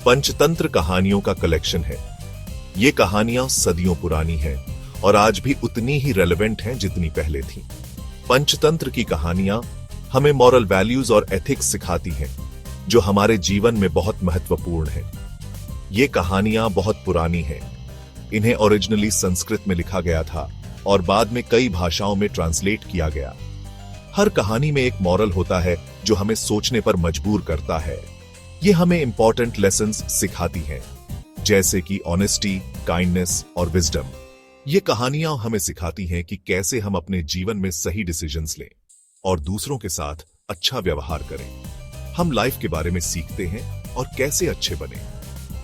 पंचतंत्र कहानियों का कलेक्शन है। ये कहानियां सदियों पुरानी हैं और आज भी उतनी ही रेलेवेंट हैं जितनी पहले थीं। पंचतंत्र की कहानियां हमें मॉरल वैल्यूज और एथिक्स सिखाती हैं, जो हमारे जीवन में बहुत महत्वपूर्ण है। ये कहानियां बहुत पुरानी हैं। इन्हें ओरिजिनली संस्कृत में लिखा गया था और बाद में कई भाषाओं में ट्रांसलेट किया गया। हर कहानी में एक मॉरल होता है जो हमें सोचने पर मजबूर करता है। ये हमें इंपॉर्टेंट लेसन्स सिखाती हैं, जैसे कि ऑनेस्टी, काइंडनेस और विजडम। ये कहानियां हमें सिखाती हैं कि कैसे हम अपने जीवन में सही डिसीजंस लें और दूसरों के साथ अच्छा व्यवहार करें। हम लाइफ के बारे में सीखते हैं और कैसे अच्छे बने।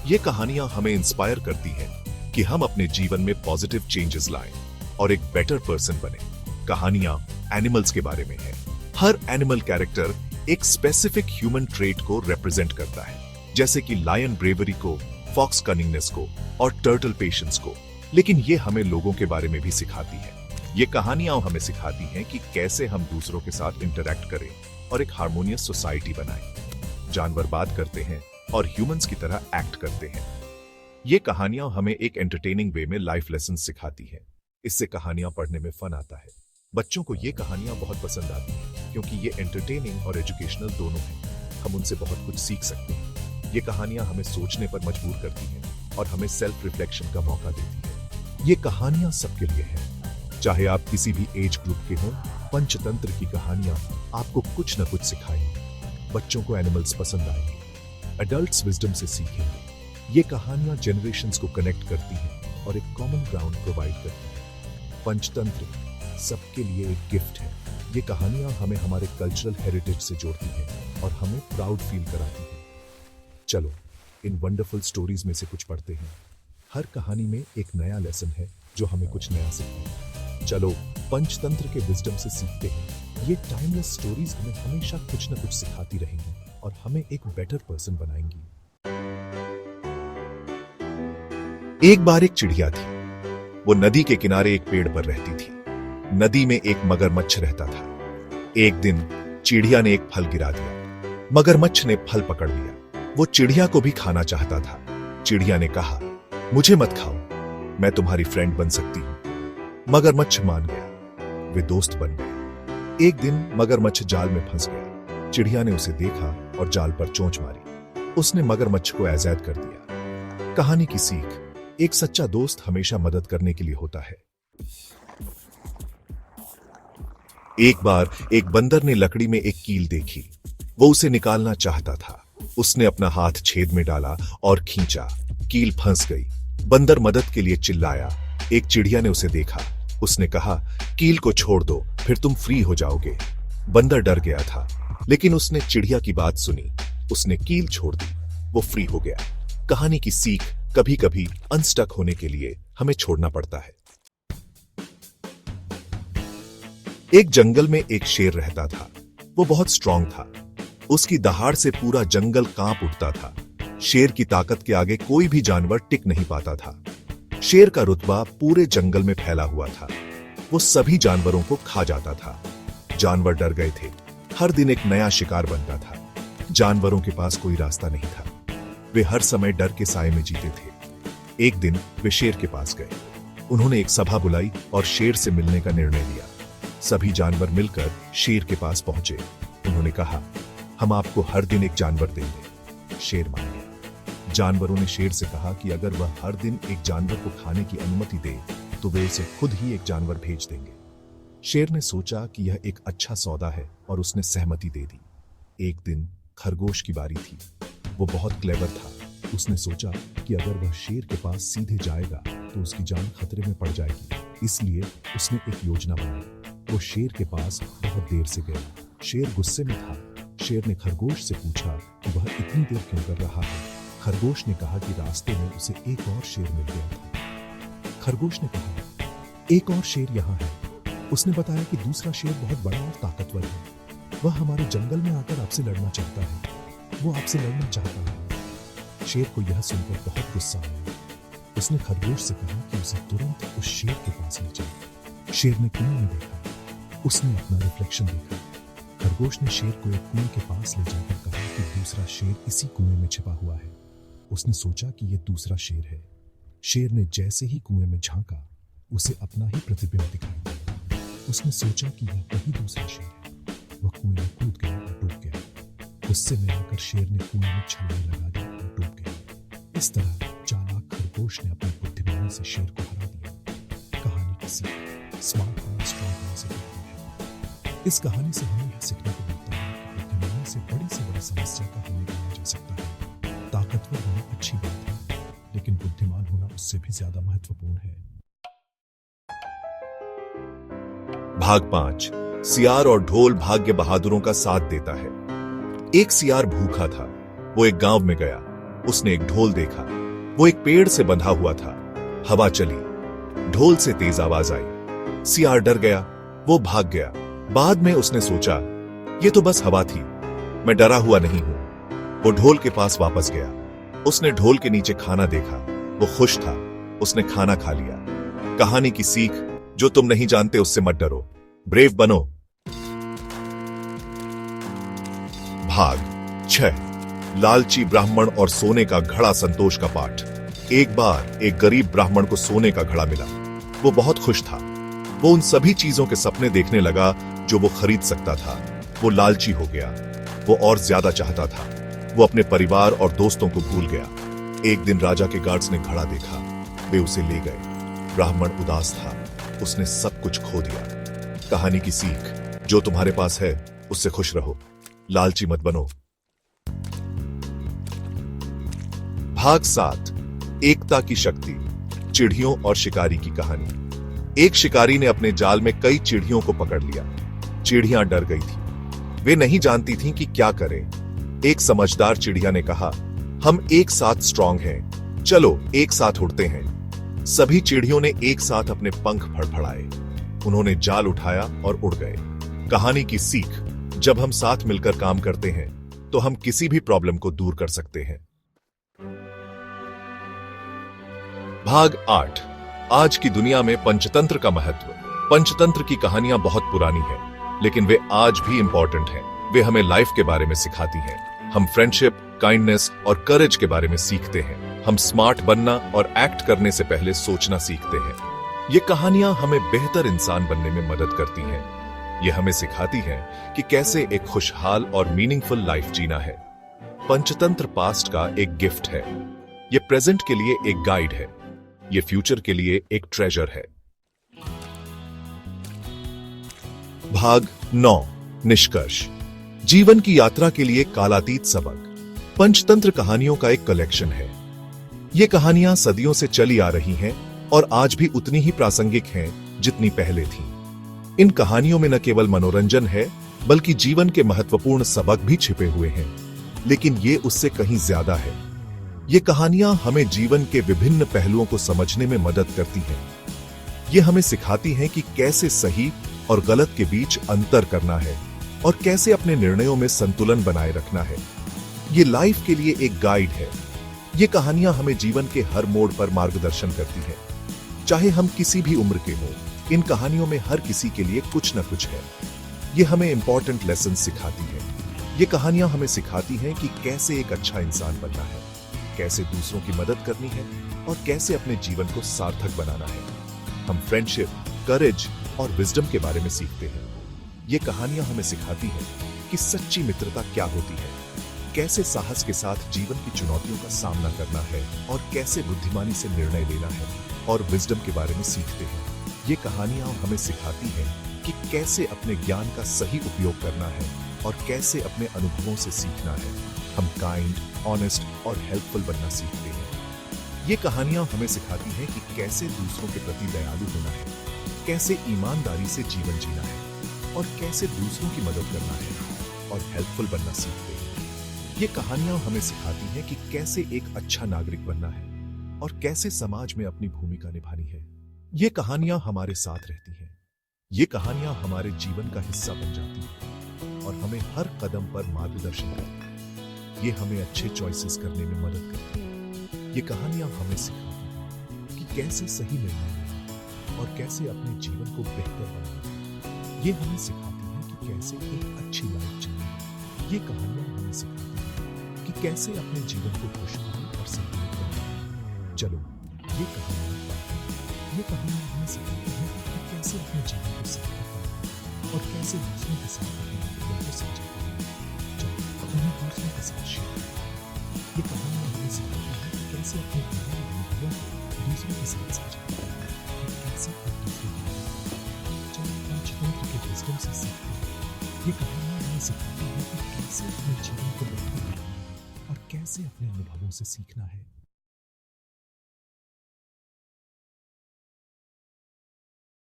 ये कहानियां हमें इंस्पायर करती हैं कि हम अपने जीवन में पॉजिटिव चेंजेस लाएं और एक बेटर पर्सन बने। कहानियां एनिमल्स के बारे में है। हर एनिमल कैरेक्टर एक स्पेसिफिक ह्यूमन ट्रेट को रिप्रेजेंट करता है, जैसे कि लायन ब्रेवरी को, फॉक्स कनिंगनेस को और टर्टल पेशेंस को। लेकिन ये हमें लोगों के बारे में भी सिखाती है। ये कहानियां हमें सिखाती हैं कि कैसे हम दूसरों के साथ इंटरैक्ट करें और एक हार्मोनियस सोसाइटी बनाएं। जानवर बात करते हैं और ह्यूमंस की तरह एक्ट करते हैं। ये कहानियां हमें एक एंटरटेनिंग वे में लाइफ लेसन सिखाती हैं। इससे कहानियां पढ़ने में फन आता है। बच्चों को ये कहानियां बहुत पसंद आती हैं क्योंकि ये एंटरटेनिंग और एजुकेशनल दोनों हैं। हम उनसे बहुत कुछ सीख सकते हैं। ये कहानियां हमें सोचने पर मजबूर करती हैं और हमें सेल्फ रिफ्लेक्शन का मौका देती हैं। ये कहानियां सबके लिए हैं, चाहे आप किसी भी एज ग्रुप के हों। पंचतंत्र की कहानियां आपको कुछ न कुछ सिखाएंगी। बच्चों को एनिमल्स पसंद आएंगे, एडल्ट्स विजडम से सीखेंगे। ये कहानियां जनरेशंस को कनेक्ट करती हैं और एक कॉमन ग्राउंड प्रोवाइड करती हैं। पंचतंत्र सबके लिए एक गिफ्ट है। ये कहानियां हमें हमारे कल्चरल हेरिटेज से जोड़ती हैं और हमें प्राउड फील कराती हैं। चलो इन वंडरफुल स्टोरीज में से कुछ पढ़ते हैं। हर कहानी में एक नया लेसन है जो हमें कुछ नया सिखाता है। चलो पंचतंत्र के विजडम से सीखते हैं। ये टाइमलेस स्टोरीज हमें हमेशा कुछ न कुछ सिखाती रहेंगी और हमें एक बेटर पर्सन बनाएंगी। एक बार एक चिड़िया थी। वो नदी के किनारे एक पेड़ पर रहती थी। नदी में एक मगरमच्छ रहता था। एक दिन चिड़िया ने एक फल गिरा दिया। मगरमच्छ ने फल पकड़ लिया। वो चिड़िया को भी खाना चाहता था। चिड़िया ने कहा, मुझे मत खाओ, मैं तुम्हारी फ्रेंड बन सकती हूं। मगरमच्छ मान गया। वे दोस्त बन गए। एक दिन मगरमच्छ जाल में फंस गया। चिड़िया ने उसे देखा और जाल पर चोंच मारी। उसने मगरमच्छ को आजाद कर दिया। कहानी की सीख, एक सच्चा दोस्त हमेशा मदद करने के लिए होता है। एक बार एक बंदर ने लकड़ी में एक कील देखी। वो उसे निकालना चाहता था। उसने अपना हाथ छेद में डाला और खींचा। कील फंस गई। बंदर मदद के लिए चिल्लाया। एक चिड़िया ने उसे देखा। उसने कहा, कील को छोड़ दो, फिर तुम फ्री हो जाओगे। बंदर डर गया था, लेकिन उसने चिड़िया की बात सुनी। उसने कील छोड़ दी। वो फ्री हो गया। कहानी की सीख, कभी कभी अनस्टक होने के लिए हमें छोड़ना पड़ता है। एक जंगल में एक शेर रहता था। वो बहुत स्ट्रांग था। उसकी दहाड़ से पूरा जंगल कांप उठता था। शेर की ताकत के आगे कोई भी जानवर टिक नहीं पाता था। शेर का रुतबा पूरे जंगल में फैला हुआ था। वो सभी जानवरों को खा जाता था। जानवर डर गए थे। हर दिन एक नया शिकार बनता था। जानवरों के पास कोई रास्ता नहीं था। वे हर समय डर के साए में जीते थे। एक दिन वे शेर के पास गए। उन्होंने एक सभा बुलाई और शेर से मिलने का निर्णय लिया। सभी जानवर मिलकर शेर के पास पहुंचे। उन्होंने कहा, हम आपको हर दिन एक जानवर देंगे। शेर मान गया। जानवरों ने शेर से कहा कि अगर वह हर दिन एक जानवर को खाने की अनुमति दे तो वे उसे खुद ही एक जानवर भेज देंगे। शेर ने सोचा कि यह एक अच्छा सौदा है और उसने सहमति दे दी। एक दिन खरगोश की बारी थी। वो बहुत क्लेवर था। उसने सोचा कि अगर वह शेर के पास सीधे जाएगा तो उसकी जान खतरे में पड़ जाएगी। इसलिए उसने एक योजना बनाई। वो शेर के पास बहुत देर से गया। शेर गुस्से में था। शेर ने खरगोश से पूछा कि वह इतनी देर क्यों कर रहा है। खरगोश ने कहा कि रास्ते में उसे एक और शेर मिल गया था। खरगोश ने कहा, एक और शेर यहाँ है। उसने बताया कि दूसरा शेर बहुत बड़ा और ताकतवर है। वह हमारे जंगल में आकर आपसे लड़ना चाहता है। वो आपसे लड़ना चाहता है। शेर को यह सुनकर बहुत गुस्सा आया। उसने खरगोश से कहा कि उसे तुरंत उस शेर के पास ले जाए। शेर ने कुएं में देखा। उसने अपना रिफ्लेक्शन देखा। खरगोश ने शेर को एक कुएं के पास ले जाकर कहा कि दूसरा शेर इसी कुएं में छिपा हुआ है। उसने सोचा कि यह दूसरा शेर है। शेर ने जैसे ही कुएं में झांका, उसे अपना ही प्रतिबिंब दिखाई दिया। उसने सोचा कि यह वही दूसरा शेर है। वह कुएं में कूद गया और डूब गया। गुस्से में आकर शेर ने कुएं में छलांग लगा दी और डूब गया। इस तरह चालाक खरगोश ने अपनी बुद्धिमानी से शेर को हरा दिया। कहानी की सीख, स्मार्ट होना स्ट्रांग होने से बेहतर है। इस कहानी से हमें यह सीखने को मिलता है कि बुद्धिमानी से बड़ी समस्या का हल निकाला जा सकता है। ताकतवर होना अच्छी बात है, लेकिन बुद्धिमान होना उससे भी ज्यादा महत्वपूर्ण है। भाग 5। सियार और ढोल भाग्य बहादुरों का साथ देता है। एक सियार भूखा था। वो एक गांव में गया। उसने एक ढोल देखा। वो एक पेड़ से बंधा हुआ था। हवा चली, ढोल से तेज आवाज आई। सियार डर गया। वो भाग गया। बाद में उसने सोचा, ये तो बस हवा थी, मैं डरा हुआ नहीं हूं। वो ढोल के पास वापस गया। उसने ढोल के नीचे खाना देखा। वो खुश था। उसने खाना खा लिया। कहानी की सीख, जो तुम नहीं जानते उससे मत डरो, ब्रेव बनो। भाग 6। लालची ब्राह्मण और सोने का घड़ा संतोष का पाठ। एक बार एक गरीब ब्राह्मण को सोने का घड़ा मिला। वो बहुत खुश था। वो उन सभी चीजों के सपने देखने लगा जो वो खरीद सकता था। वो लालची हो गया। वो और ज्यादा चाहता था। वो अपने परिवार और दोस्तों को भूल गया। एक दिन राजा के गार्ड्स ने घड़ा देखा। वे उसे ले गए। ब्राह्मण उदास था। उसने सब कुछ खो दिया। कहानी की सीख, जो तुम्हारे पास है उससे खुश रहो, लालची मत बनो। भाग 7। एकता की शक्ति, चिड़ियों और शिकारी की कहानी। एक शिकारी ने अपने जाल में कई चिड़ियों को पकड़ लिया। चिड़ियां डर गई थी। वे नहीं जानती थीं कि क्या करें। एक समझदार चिड़िया ने कहा, हम एक साथ स्ट्रांग हैं, चलो एक साथ उड़ते हैं। सभी चिड़ियों ने एक साथ अपने पंख फड़फड़ाए। उन्होंने जाल उठाया और उड़ गए। कहानी की सीख, जब हम साथ मिलकर काम करते हैं तो हम किसी भी प्रॉब्लम को दूर कर सकते हैं। भाग 8। आज की दुनिया में पंचतंत्र का महत्व। पंचतंत्र की कहानियां बहुत पुरानी हैं, लेकिन वे आज भी इंपॉर्टेंट हैं। वे हमें लाइफ के बारे में सिखाती हैं। हम फ्रेंडशिप, काइंडनेस और करेज के बारे में सीखते हैं। हम स्मार्ट बनना और एक्ट करने से पहले सोचना सीखते हैं। ये कहानियां हमें बेहतर इंसान बनने में मदद करती हैं। ये हमें सिखाती हैं कि कैसे एक खुशहाल और मीनिंगफुल लाइफ जीना है। पंचतंत्र पास्ट का एक गिफ्ट है। ये प्रेजेंट के लिए एक गाइड है। ये फ्यूचर के लिए एक ट्रेजर है। भाग 9। निष्कर्ष, जीवन की यात्रा के लिए कालातीत सबक। पंचतंत्र कहानियों का एक कलेक्शन है। ये कहानियां सदियों से चली आ रही हैं और आज भी उतनी ही प्रासंगिक हैं जितनी पहले थीं। इन कहानियों में न केवल मनोरंजन है, बल्कि जीवन के महत्वपूर्ण सबक भी छिपे हुए हैं। लेकिन ये उससे कहीं ज्यादा है। ये कहानियां हमें जीवन के विभिन्न पहलुओं को समझने में मदद करती हैं। ये हमें सिखाती हैं कि कैसे सही और गलत के बीच अंतर करना है और कैसे अपने निर्णयों में संतुलन बनाए रखना है। ये लाइफ के लिए एक गाइड है। ये कहानियां हमें जीवन के हर मोड़ पर मार्गदर्शन करती हैं। चाहे हम किसी भी उम्र के हों, इन कहानियों में हर किसी के लिए कुछ न कुछ है। ये हमें इंपॉर्टेंट लेसन सिखाती है। ये कहानियां हमें सिखाती हैं कि कैसे एक अच्छा इंसान बनना है, कैसे दूसरों की मदद करनी है और कैसे अपने जीवन को सार्थक बनाना है। हम फ्रेंडशिप, करेज और विजडम के बारे में सीखते हैं। ये कहानियां हमें सिखाती हैं कि सच्ची मित्रता क्या होती है, कैसे साहस के साथ जीवन की चुनौतियों का सामना करना है और कैसे बुद्धिमानी से निर्णय लेना है, और विजडम के बारे में सीखते हैं। ये कहानियां हमें सिखाती हैं कि कैसे अपने ज्ञान का सही उपयोग करना है और कैसे अपने अनुभवों से सीखना है। हम काइंड, ऑनेस्ट और हेल्पफुल बनना सीखते हैं। ये कहानियां हमें सिखाती हैं कि कैसे दूसरों के प्रति दयालु होना है, कैसे ईमानदारी से जीवन जीना है और कैसे दूसरों की मदद करना है और हेल्पफुल बनना सीखते हैं। ये कहानियां हमें सिखाती हैं कि कैसे एक अच्छा नागरिक बनना है और कैसे समाज में अपनी भूमिका निभानी है। ये कहानियां हमारे साथ रहती हैं। ये कहानियां हमारे जीवन का हिस्सा बन जाती हैं और हमें हर कदम पर मार्गदर्शन करती हैं। ये हमें अच्छे चॉइसेस करने में मदद करती हैं। ये कहानियां हमें सिखाती हैं कि कैसे सही निर्णय लेना और कैसे अपने जीवन को बेहतर बनाना। ये हमें सिखाती हैं कि कैसे एक अच्छी लाइफ जीना। ये कहानियां हमें सिखाती हैं कि कैसे अपने जीवन को खुशहाल और चलो ये कहानियां हमें सिखाती हैं कि कैसे अपने जीवन को सार्थक करें और कैसे दूसरों के साथ अपने अनुभवों को साझा करें। चलो उन्हें दूसरों के साथ शेयर करें। ये कहानियां हमें सिखाती हैं कि कैसे अपने जीवन के अनुभवों को दूसरों के साथ साझा करें और कैसे एक दूसरे की मदद करें। चलो पंचतंत्र के विजडम से सीखते हैं। ये कहानियां हमें सिखाती हैं कि कैसे अपने जीवन को बेहतर बनाना है और कैसे अपने अनुभवों से सीखना है